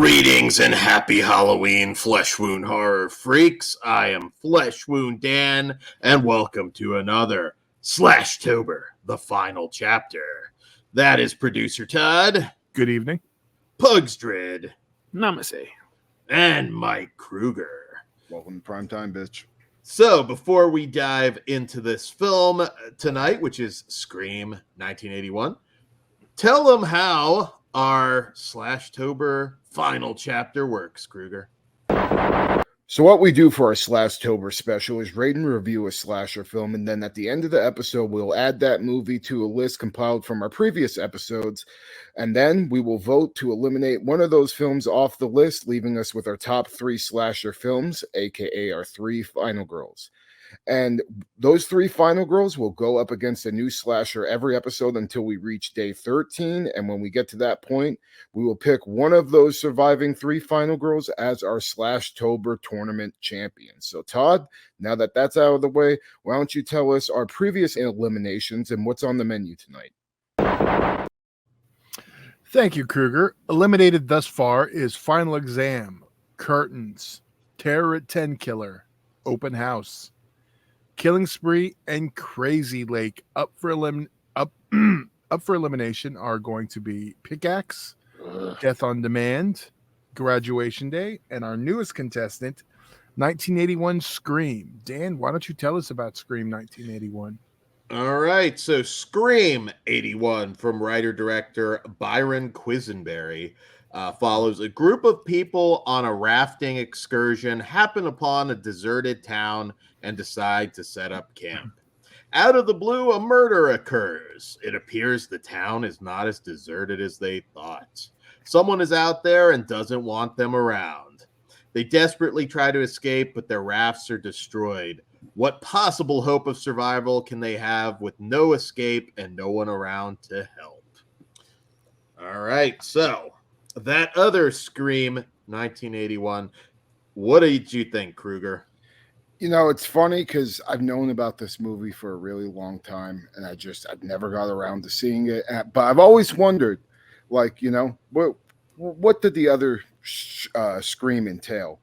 Greetings and happy Halloween, Flesh Wound Horror Freaks. I am Flesh Wound Dan, and welcome to another Slashtober, the final chapter. That is producer Todd. Good evening. Pugs Dread. Namaste. And Mike Kruger. Welcome to primetime, bitch. So, before we dive into this film tonight, which is Scream 1981, tell them how our Slashtober final chapter works, Kruger. So what we do for our Slashtober special is rate and review a slasher film, and then at the end of the episode, we'll add that movie to a list compiled from our previous episodes, and then we will vote to eliminate one of those films off the list, leaving us with our top 3 slasher films, aka our 3 final girls. And those 3 final girls will go up against a new slasher every episode until we reach day 13. And when we get to that point, we will pick one of those surviving 3 final girls as our Slashtober tournament champion. So, Todd, now that that's out of the way, why don't you tell us our previous eliminations and what's on the menu tonight? Thank you, Kruger. Eliminated thus far is Final Exam, Curtains, Terror at 10 Killer, Open House, Killing Spree, and Crazy Lake. Up for elimination are going to be Pickaxe, Death on Demand, Graduation Day, and our newest contestant, 1981 Scream. Dan, why don't you tell us about Scream 1981? All right, so Scream 81 from writer-director Byron Quisenberry follows a group of people on a rafting excursion, happen upon a deserted town, and decide to set up camp. Out of the blue, a murder occurs. It appears the town is not as deserted as they thought. Someone is out there and doesn't want them around. They desperately try to escape, but their rafts are destroyed. What possible hope of survival can they have with no escape and no one around to help? All right, so that other Scream 1981. What did you think, Kruger? You know, it's funny because I've known about this movie for a really long time, and I've never got around to seeing it. But I've always wondered, like, you know, what did the other Scream entail?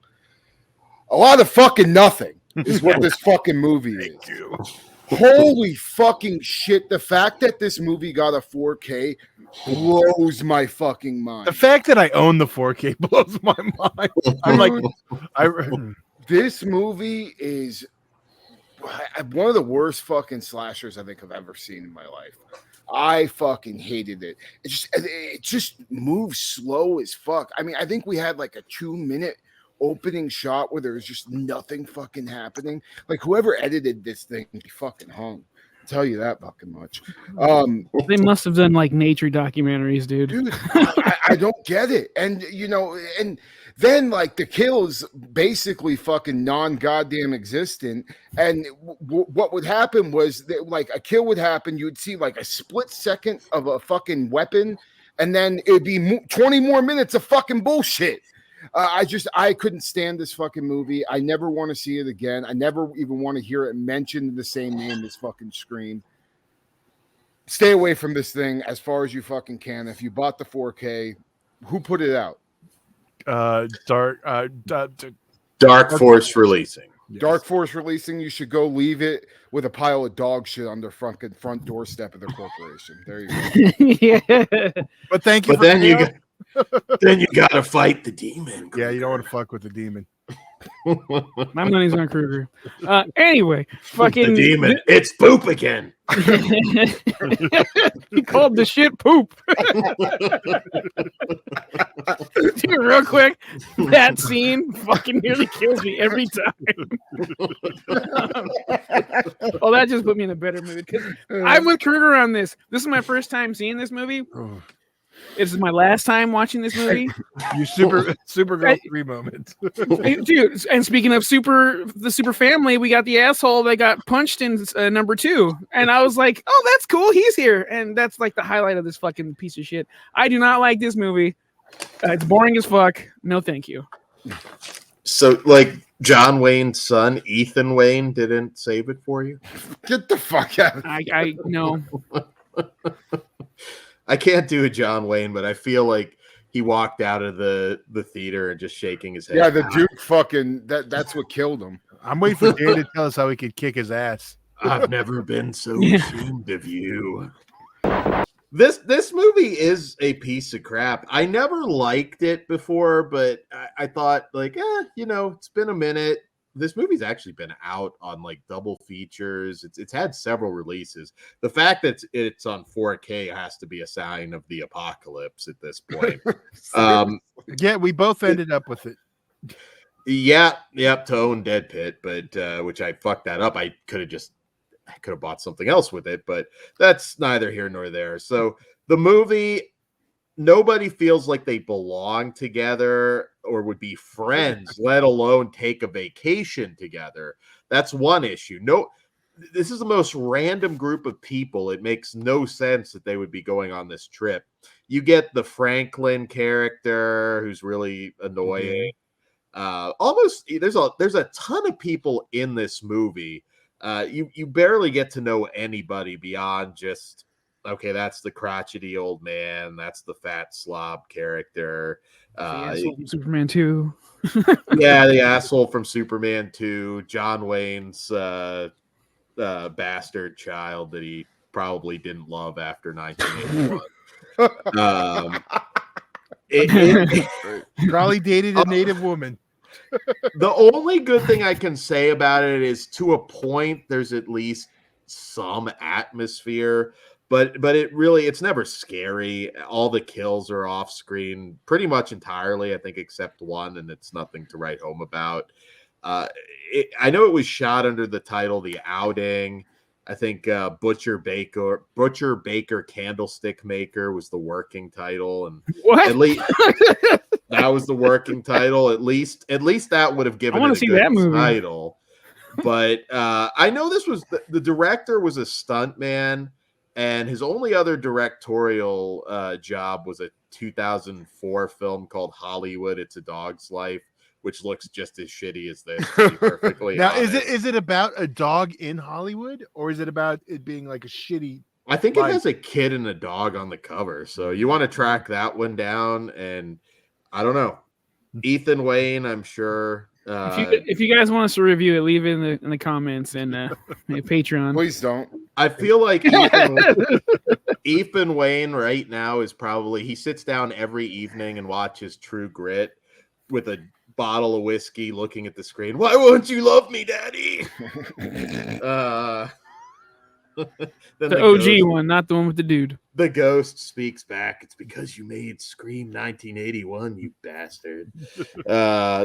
A lot of fucking nothing is what this fucking movie is. Holy fucking shit. The fact that this movie got a 4K blows my fucking mind. The fact that I own the 4K blows my mind. I'm like, this movie is one of the worst fucking slashers I think I've ever seen in my life. I fucking hated it. It just moves slow as fuck. I mean, I think we had like a 2-minute opening shot where there was just nothing fucking happening. Like whoever edited this thing, he fucking hung. I'll tell you that fucking much. They must have done like nature documentaries, dude. I don't get it. And you know, and then like the kill is basically fucking non-goddamn existent. And what would happen was that like a kill would happen, you would see like a split second of a fucking weapon, and then it'd be 20 more minutes of fucking bullshit. I couldn't stand this fucking movie. I never want to see it again. I never even want to hear it mentioned in the same name as fucking Scream. Stay away from this thing as far as you fucking can. If you bought the 4K, who put it out? Dark Force Releasing. Yes. Dark Force Releasing. You should go leave it with a pile of dog shit on their front doorstep of their corporation. There you go. Yeah. But thank you. But then you gotta fight the demon. Yeah, you don't want to fuck with the demon. My money's on Kruger. Anyway, fucking the demon. It's poop again. He called the shit poop. Dude, real quick, that scene fucking nearly kills me every time. Oh, that just put me in a better mood because I'm with Kruger on this. This is my first time seeing this movie. This is my last time watching this movie. You Supergirl 3 moment. Dude, and speaking of the super family, we got the asshole that got punched in number 2. And I was like, oh, that's cool. He's here. And that's like the highlight of this fucking piece of shit. I do not like this movie. It's boring as fuck. No, thank you. So, like, John Wayne's son, Ethan Wayne, didn't save it for you? Get the fuck out. I know. I can't do a John Wayne, but I feel like he walked out of the theater and just shaking his head. Yeah, the Duke fucking that's what killed him. I'm waiting for Dan to tell us how he could kick his ass. I've never been so Yeah. ashamed of you. This movie is a piece of crap. I never liked it before, but I thought like, it's been a minute. This movie's actually been out on like double features. It's had several releases. The fact that it's on 4K has to be a sign of the apocalypse at this point. Yeah, we both ended up with it. To own Dead Pit, but which I fucked that up. I could have bought something else with it, but that's neither here nor there. So the movie, nobody feels like they belong together or would be friends, let alone take a vacation together. That's one issue. No, this is the most random group of people. It makes no sense that they would be going on this trip. You get the Franklin character who's really annoying. Almost there's a ton of people in this movie. You barely get to know anybody beyond just, okay, that's the crotchety old man, that's the fat slob character. The asshole from Superman 2. Yeah, the asshole from Superman 2, John Wayne's bastard child that he probably didn't love after 1981. Probably dated a native woman. The only good thing I can say about it is, to a point, there's at least some atmosphere, but it's never scary. All the kills are off screen pretty much entirely, I think, except one, and it's nothing to write home about. I know it was shot under the title The Outing. I think Butcher Baker Candlestick Maker was the working title, and What? at least that was the working title. At least that would have given it a see good that movie. title. But I know this was the director was a stuntman, and his only other directorial job was a 2004 film called Hollywood, It's a Dog's Life, which looks just as shitty as this, to be perfectly Now, honest. is it about a dog in Hollywood, or is it about it being like a shitty? I think it has a kid and a dog on the cover, so you want to track that one down. And I don't know, Ethan Wayne, I'm sure. If you guys want us to review it, leave it in the comments and Patreon. Please don't. I feel like Ethan Wayne right now is probably, he sits down every evening and watches True Grit with a bottle of whiskey looking at the screen. Why won't you love me, Daddy? The OG one, not the one with the dude. The ghost speaks back. It's because you made Scream 1981, you bastard.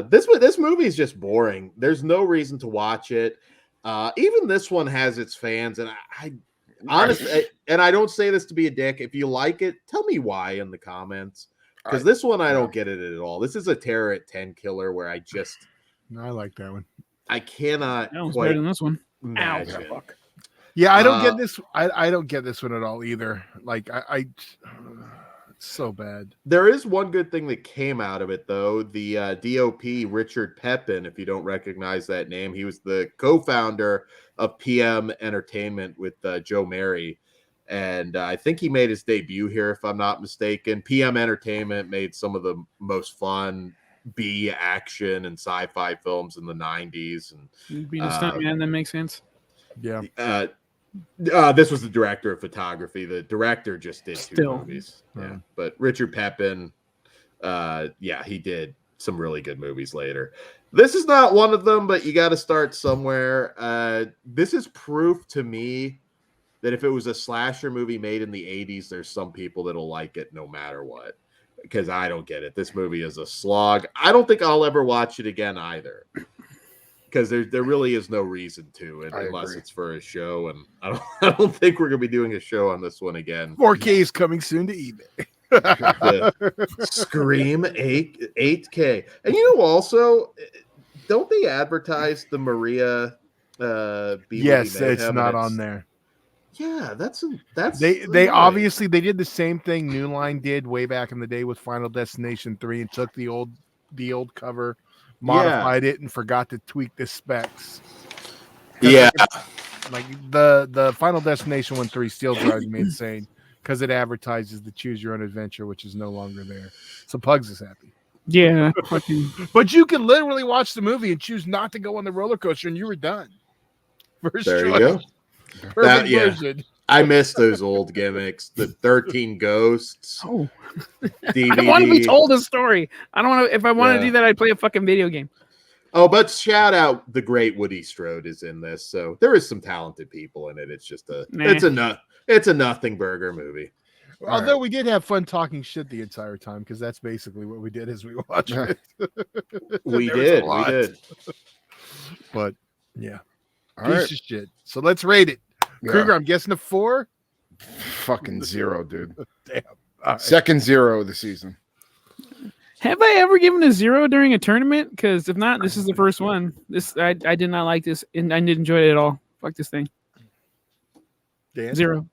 This movie is just boring. There's no reason to watch it. Even this one has its fans, and I honestly, and I don't say this to be a dick. If you like it, tell me why in the comments. Because this one, I don't get it at all. This is a Terror at 10 killer where I like that one. I cannot That was better than this one. imagine. Ow, fuck. Yeah, I don't get this. I don't get this one at all either. Like it's so bad. There is one good thing that came out of it, though. The DOP, Richard Pepin, if you don't recognize that name, he was the co-founder of PM Entertainment with Joe Mary. And I think he made his debut here, if I'm not mistaken. PM Entertainment made some of the most fun B action and sci-fi films in the 90s. And Being a stuntman, that makes sense. Yeah. This was the director of photography. The director just did two Still. movies. Yeah. But Richard Pepin, he did some really good movies later. This is not one of them, but you got to start somewhere. This is proof to me that if it was a slasher movie made in the 80s, there's some people that'll like it no matter what. Because I don't get it. This movie is a slog. I don't think I'll ever watch it again either. Because there really is no reason to, unless it's for a show. And I don't think we're going to be doing a show on this one again. 4K is coming soon to eBay. Scream 8K. And also, don't they advertise the Maria Yes, it's not on there. Yeah, that's they obviously they did the same thing New Line did way back in the day with Final Destination 3 and took the old cover, modified it, and forgot to tweak the specs. Yeah, like the Final Destination 1-3 still drives me insane because it advertises the choose your own adventure, which is no longer there. So Pugs is happy. Yeah. Fucking. But you can literally watch the movie and choose not to go on the roller coaster, and you were done. First There you choice. go. Perfect Yeah. version. I miss those old gimmicks. The 13 Ghosts Oh. DVD. I want to be told a story. I don't want to. If I want to Yeah. do that, I'd play a fucking video game. Oh, but shout out the great Woody Strode is in this, so there is some talented people in it. It's just it's a nothing burger movie. Although we did have fun talking shit the entire time, because that's basically what we did as we watched it. We There was a did. lot. But yeah, All piece right. of shit. So let's rate it. Yeah. Kruger, I'm guessing a 4. Fucking 0, dude. Damn. All right. Second 0 of the season. Have I ever given a 0 during a tournament? Because if not, this is the first one. I did not like this, and I didn't enjoy it at all. Fuck this thing. Dan? 0.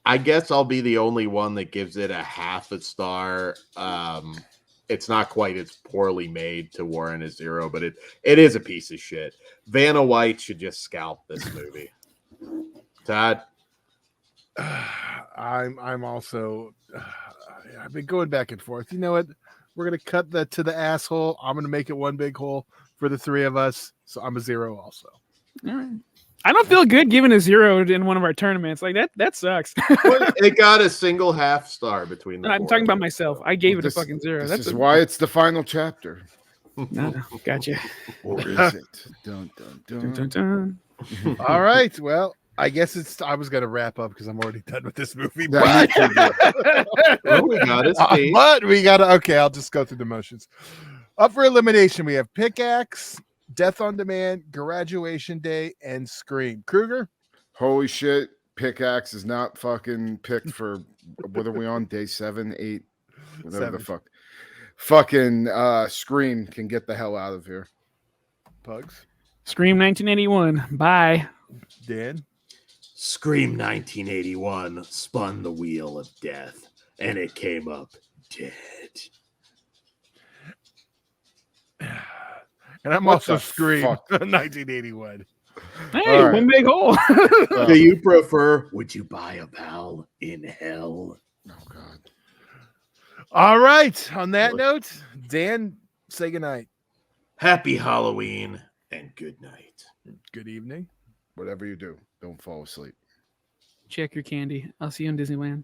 I guess I'll be the only one that gives it a half a star. It's not quite as poorly made to warrant a 0, but it is a piece of shit. Vanna White should just scalp this movie. Todd? I'm also I've been going back and forth. You know what? We're gonna cut that to the asshole. I'm gonna make it one big hole for the three of us. So I'm a 0 also. All right. I don't feel good giving a 0 in one of our tournaments. Like that sucks. It got a single half star between the I'm four. talking about myself. I gave it This- a fucking 0. This is why it's the final chapter. No, gotcha. Or is it? Dun, dun, Dun, dun. dun, dun. All right. Well, I guess I was gonna wrap up because I'm already done with this movie. Yeah, But, Oh, we got his feet. but we gotta I'll just go through the motions. Up for elimination, we have Pickaxe, Death on Demand, Graduation Day, and Scream. Kruger? Holy shit. Pickaxe is not fucking picked for what are we on? Day 7, 8, whatever 7. the fuck. Fucking Scream can get the hell out of here. Pugs? Scream 1981. Bye. Dan? Scream 1981 spun the wheel of death, and it came up dead. And I'm What also the Scream fuck? 1981. Hey, All right. one big hole. Do you prefer Would You Buy a Pal in Hell? Oh god. All right. On that note, Dan, say goodnight. Happy Halloween and good night. Good evening. Whatever you do, don't fall asleep. Check your candy. I'll see you in Disneyland.